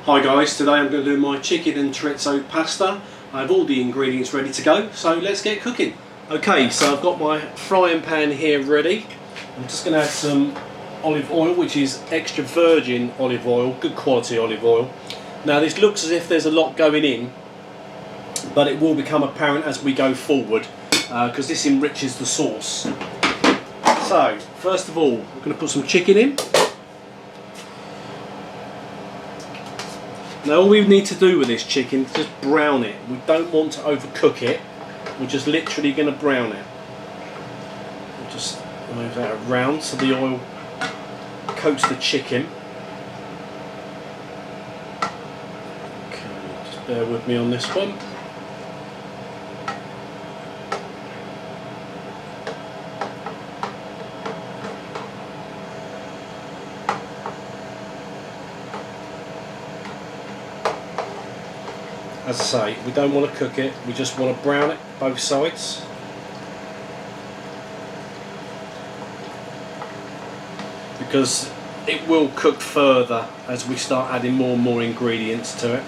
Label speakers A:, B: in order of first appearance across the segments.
A: Hi guys, today I'm going to do my chicken and chorizo pasta. I have all the ingredients ready to go, so let's get cooking. Okay, so I've got my frying pan here ready. I'm just going to add some olive oil, which is extra virgin olive oil, good quality olive oil. Now this looks as if there's a lot going in, but it will become apparent as we go forward, because this enriches the sauce. So, first of all, I'm going to put some chicken in. Now all we need to do with this chicken is just brown it. We don't want to overcook it. We're just literally going to brown it. We'll just move that around so the oil coats the chicken. Okay, just bear with me on this one. As I say, we don't want to cook it, we just want to brown it both sides. Because it will cook further as we start adding more and more ingredients to it.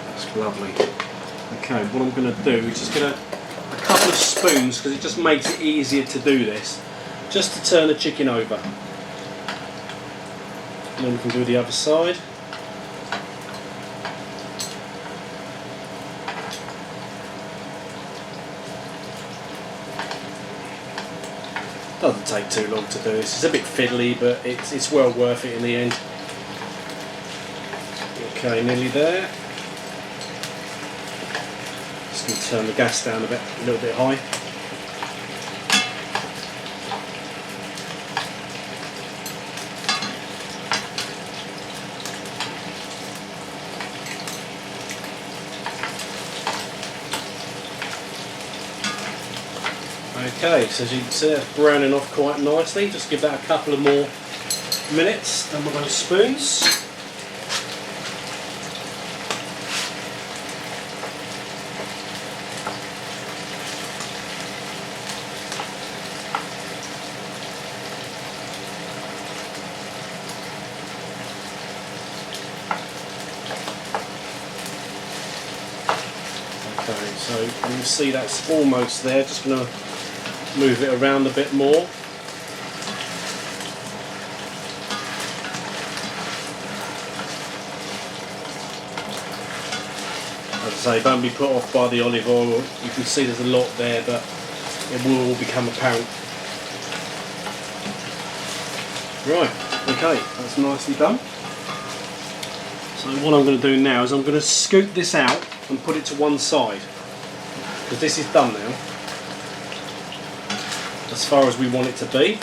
A: That's lovely. Okay, what I'm going to do is just get a couple of spoons, because it just makes it easier to do this, just to turn the chicken over. And then we can do the other side. Doesn't take too long to do this. It's a bit fiddly, but it's well worth it in the end. Okay, nearly there. Just going to turn the gas down a little bit high. Okay, so as you can see, that's browning off quite nicely. Just give that a couple of more minutes, and with those spoons. Okay, so you can see that's almost there. Just going to move it around a bit more. As I say, don't be put off by the olive oil. You can see there's a lot there, but it will all become apparent. Right, okay, that's nicely done. So what I'm going to do now is I'm going to scoop this out and put it to one side, because this is done now, as far as we want it to be.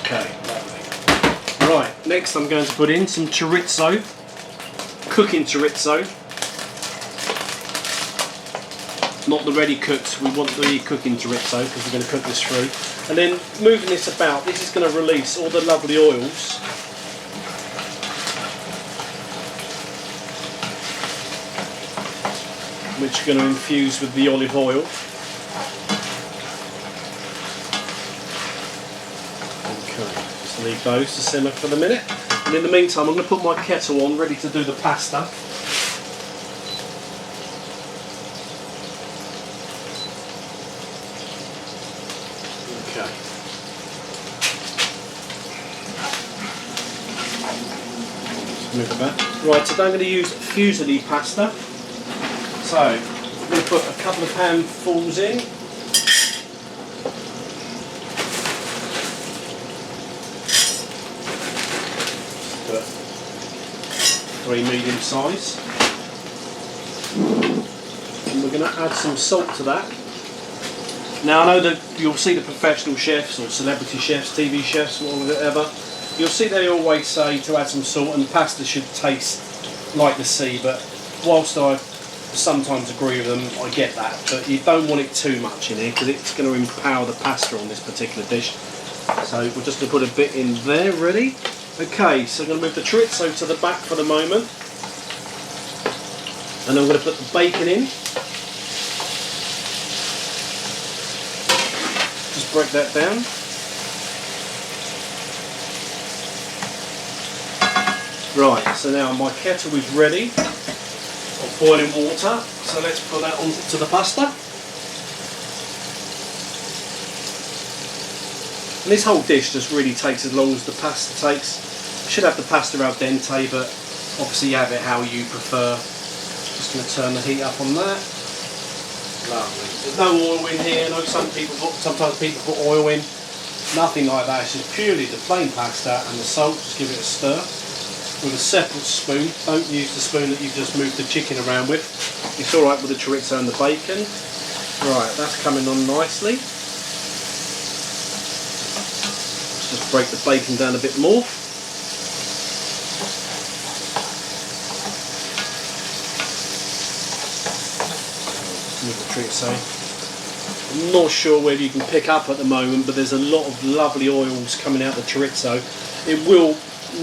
A: Okay, lovely. Right, next I'm going to put in some chorizo, cooking chorizo. Not the ready cooked, we want the cooking chorizo because we're going to cook this through. And then moving this about, this is going to release all the lovely oils which are going to infuse with the olive oil. Okay, just leave those to simmer for the minute. And in the meantime, I'm going to put my kettle on, ready to do the pasta. Okay. Just move it back. Right, today I'm going to use fusilli pasta. So, I'm going to put a couple of handfuls in. Put 3 medium size. And we're going to add some salt to that. Now I know that you'll see the professional chefs or celebrity chefs, TV chefs, whatever. You'll see they always say to add some salt, and the pasta should taste like the sea, but whilst I sometimes agree with them, I get that, but you don't want it too much in here because it's going to empower the pasta on this particular dish. So we're just going to put a bit in there, ready. Okay, so I'm going to move the chorizo to the back for the moment, and I'm going to put the bacon in. break that down. Right, so now my kettle is ready of boiling water, so let's put that onto the pasta. And this whole dish just really takes as long as the pasta takes. You should have the pasta al dente, but obviously you have it how you prefer. Just going to turn the heat up on that. Lovely. There's no oil in here. I know sometimes people put oil in. Nothing like that. It's just purely the plain pasta and the salt. Just give it a stir with a separate spoon. Don't use the spoon that you've just moved the chicken around with. It's all right with the chorizo and the bacon. Right, that's coming on nicely. Just break the bacon down a bit more. Move the chorizo. I'm not sure whether you can pick up at the moment, but there's a lot of lovely oils coming out the chorizo. You will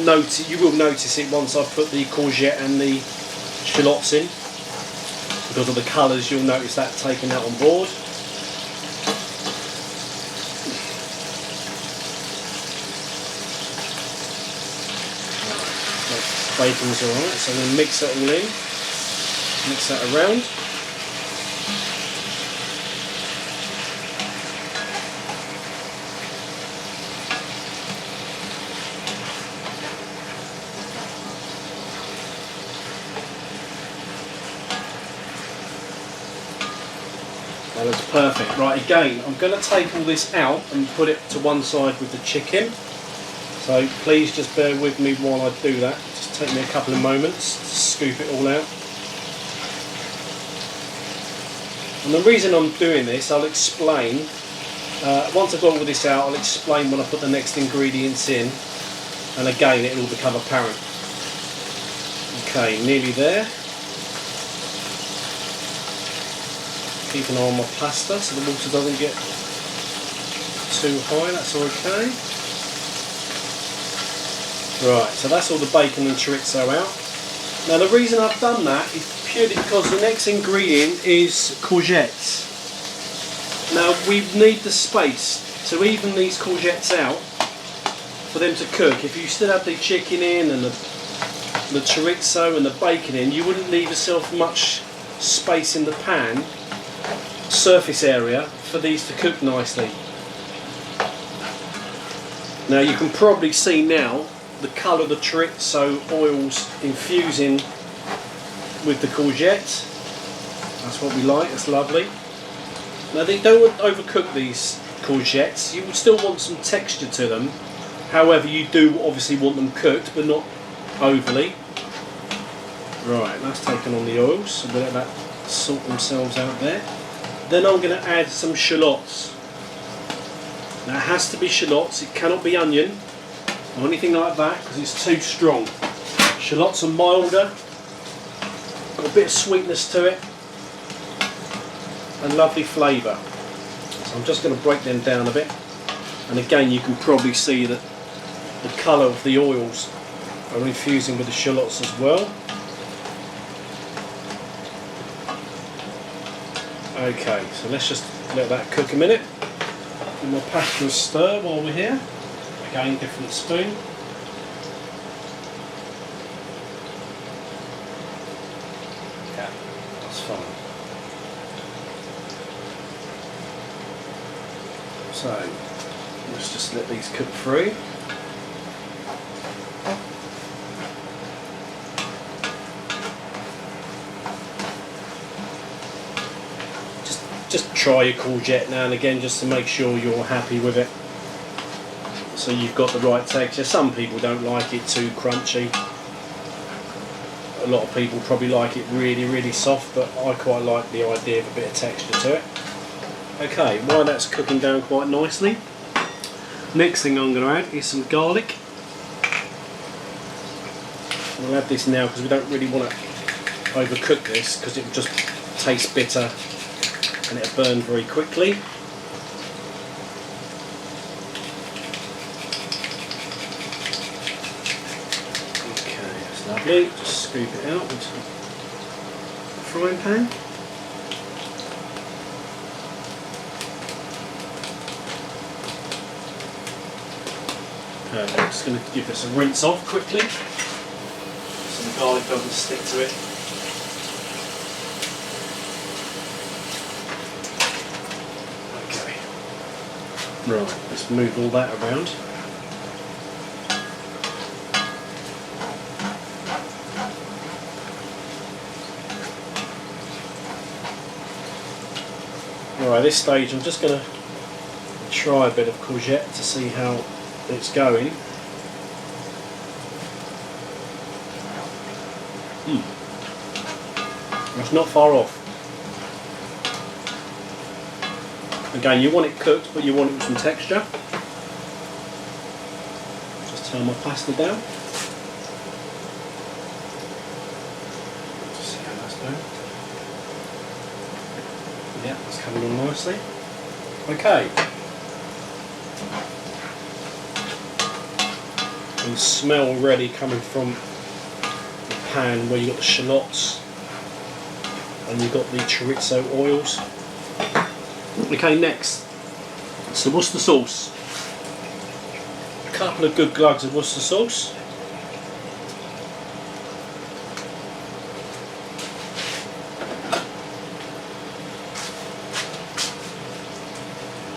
A: notice it once I put the courgette and the shallots in. Because of the colours, you'll notice that taking that on board. Bacon's alright, so I'm going to mix that all in, mix that around. That looks perfect. Right, again, I'm going to take all this out and put it to one side with the chicken. So please just bear with me while I do that. Just take me a couple of moments to scoop it all out. And the reason I'm doing this, I'll explain. Once I've got all this out, I'll explain when I put the next ingredients in. And again, it'll become apparent. Okay, nearly there. Keep an eye on my pasta so the water doesn't get too high, that's okay. Right, so that's all the bacon and chorizo out. Now the reason I've done that is purely because the next ingredient is courgettes. Now we need the space to even these courgettes out for them to cook. If you still have the chicken in and the chorizo and the bacon in, you wouldn't leave yourself much space in the pan, surface area, for these to cook nicely. Now you can probably see now the colour of the chorizo oils infusing with the courgette. That's what we like, it's lovely. Now they don't overcook these courgettes, you would still want some texture to them, however you do obviously want them cooked but not overly. Right, that's taken on the oils, so we'll let that sort themselves out there. Then I'm going to add some shallots. Now it has to be shallots, it cannot be onion or anything like that because it's too strong. Shallots are milder, got a bit of sweetness to it and lovely flavour. So I'm just going to break them down a bit, and again you can probably see that the colour of the oils are infusing with the shallots as well. Okay, so let's just let that cook a minute. Give my pasta a stir while we're here. Again, different spoon. Yeah, that's fine. So, let's just let these cook through. Just try your courgette now and again just to make sure you're happy with it. So you've got the right texture. Some people don't like it too crunchy. A lot of people probably like it really, really soft, but I quite like the idea of a bit of texture to it. Okay, while that's cooking down quite nicely, next thing I'm going to add is some garlic. We'll add this now because we don't really want to overcook this because it will just taste bitter and it'll burn very quickly. Okay, that's lovely. Just scoop it out into the frying pan. Perfect. I'm just going to give this a rinse off quickly so the garlic doesn't stick to it. Okay. Right, let's move all that around. Right, at this stage I'm just going to try a bit of courgette to see how it's going. It's not far off. Again, you want it cooked, but you want it with some texture. Just turn my pasta down. Just see how that's doing. Yeah, that's coming on nicely. Okay. And smell already coming from the pan where you've got the shallots and you've got the chorizo oils. Okay, next, it's the Worcester sauce. A couple of good glugs of Worcester sauce.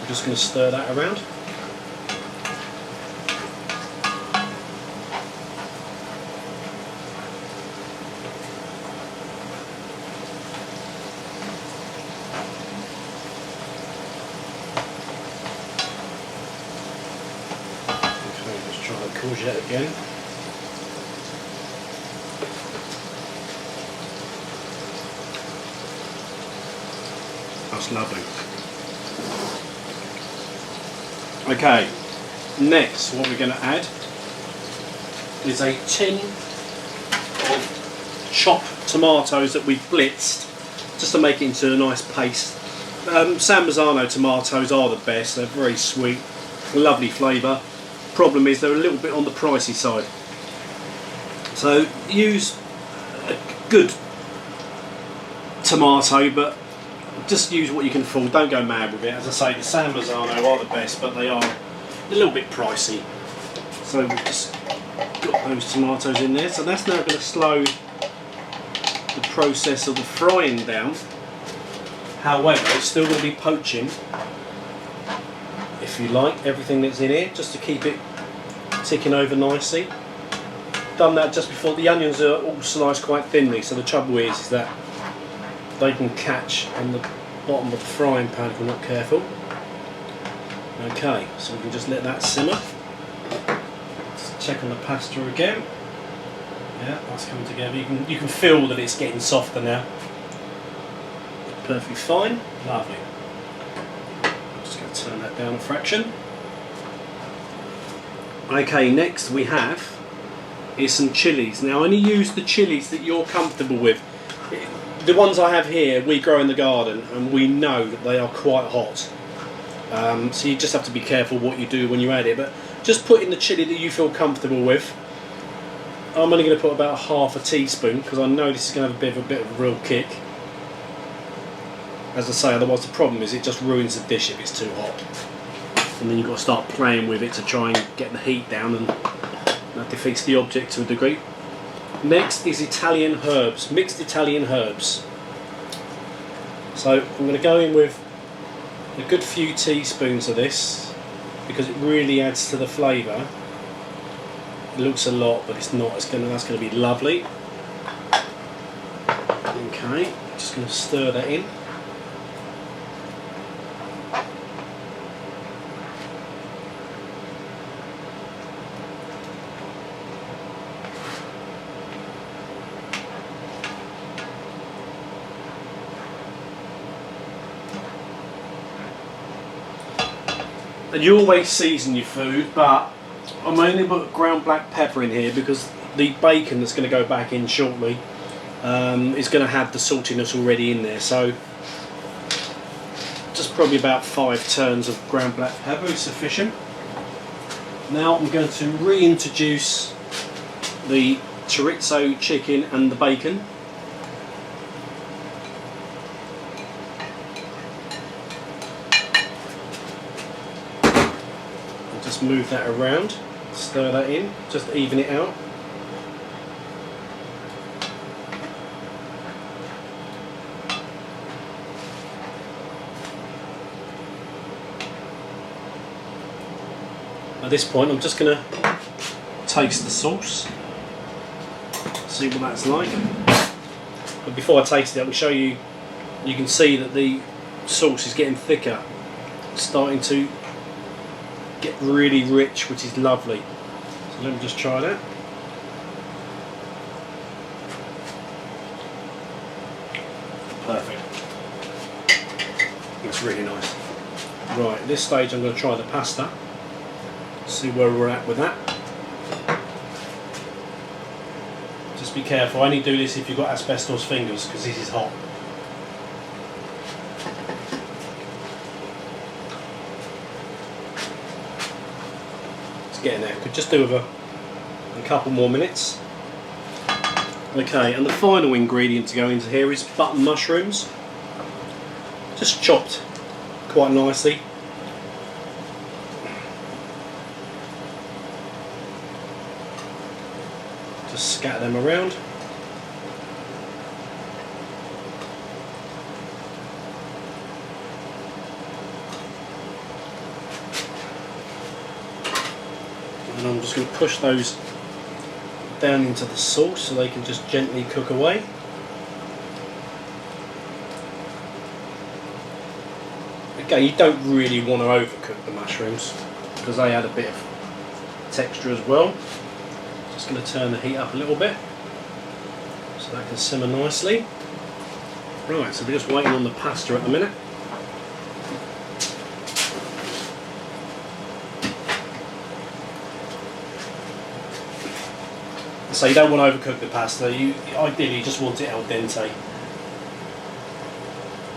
A: I'm just going to stir that around. Courgette again. That's lovely. Okay, next what we're going to add is a tin of chopped tomatoes that we've blitzed just to make it into a nice paste. San Marzano tomatoes are the best, they're very sweet, lovely flavour. Problem is they're a little bit on the pricey side, so use a good tomato, but just use what you can afford, don't go mad with it. As I say, the San Marzano are the best, but they are a little bit pricey, so we've just got those tomatoes in there. So that's now going to slow the process of the frying down. However, it's still going to be poaching, if you like, everything that's in here, just to keep it ticking over nicely. Done that just before. The onions are all sliced quite thinly, so the trouble is that they can catch on the bottom of the frying pan if we're not careful. Okay, so we can just let that simmer. Let's check on the pasta again. Yeah, that's coming together. You can feel that it's getting softer now. Perfectly fine. Lovely. Just going to turn that down a fraction. Okay, next we have is some chilies. Now, only use the chilies that you're comfortable with. The ones I have here, we grow in the garden, and we know that they are quite hot. So you just have to be careful what you do when you add it. But just put in the chili that you feel comfortable with. I'm only going to put about half a teaspoon because I know this is going to have a bit of a real kick. As I say, otherwise the problem is it just ruins the dish if it's too hot. And then you've got to start playing with it to try and get the heat down, and that defeats the object to a degree. Next is Italian herbs, mixed Italian herbs. So I'm going to go in with a good few teaspoons of this because it really adds to the flavour. It looks a lot, but it's not. That's going to be lovely. Okay, just going to stir that in. And you always season your food, but I'm only put ground black pepper in here because the bacon that's going to go back in shortly is going to have the saltiness already in there. So just probably about 5 turns of ground black pepper is sufficient. Now I'm going to reintroduce the chorizo chicken and the bacon. Just move that around. Stir that in, just to even it out. At this point I'm just going to taste the sauce, see what that's like. But before I taste it, I will show you, you can see that the sauce is getting thicker, starting to get really rich, which is lovely. So let me just try that. Perfect. It's really nice. Right, at this stage I'm going to try the pasta, see where we're at with that. Just be careful, only do this if you've got asbestos fingers, because this is hot. It's getting there, could just do with a couple more minutes. Okay, and the final ingredient to go into here is button mushrooms. Just chopped quite nicely. Just scatter them around. And I'm just going to push those down into the sauce so they can just gently cook away. Again, you don't really want to overcook the mushrooms because they add a bit of texture as well. Just going to turn the heat up a little bit so that can simmer nicely. Right, so we're just waiting on the pasta at the minute. So you don't want to overcook the pasta, you ideally just want it al dente.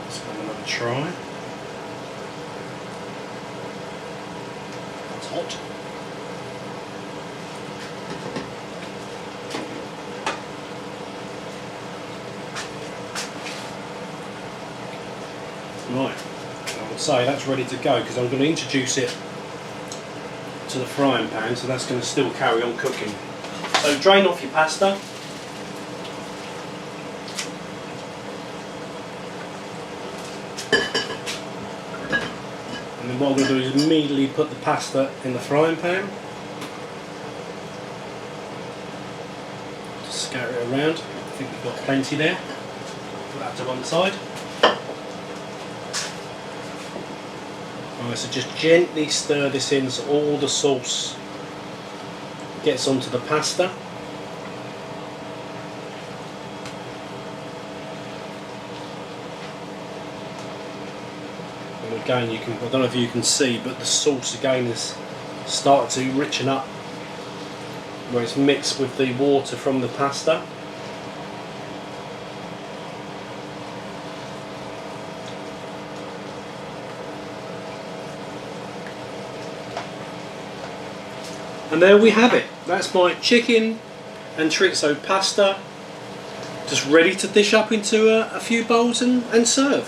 A: Let's have another try. It's hot. Right, I would say that's ready to go because I'm going to introduce it to the frying pan, so that's going to still carry on cooking. So drain off your pasta. And then what I'm going to do is immediately put the pasta in the frying pan. Just scatter it around. I think we've got plenty there. Put that to one side. Alright, so just gently stir this in so all the sauce gets onto the pasta. And again, you can, I don't know if you can see, but the sauce again is started to richen up where it's mixed with the water from the pasta. And there we have it. That's my chicken and chorizo pasta, just ready to dish up into a few bowls and serve.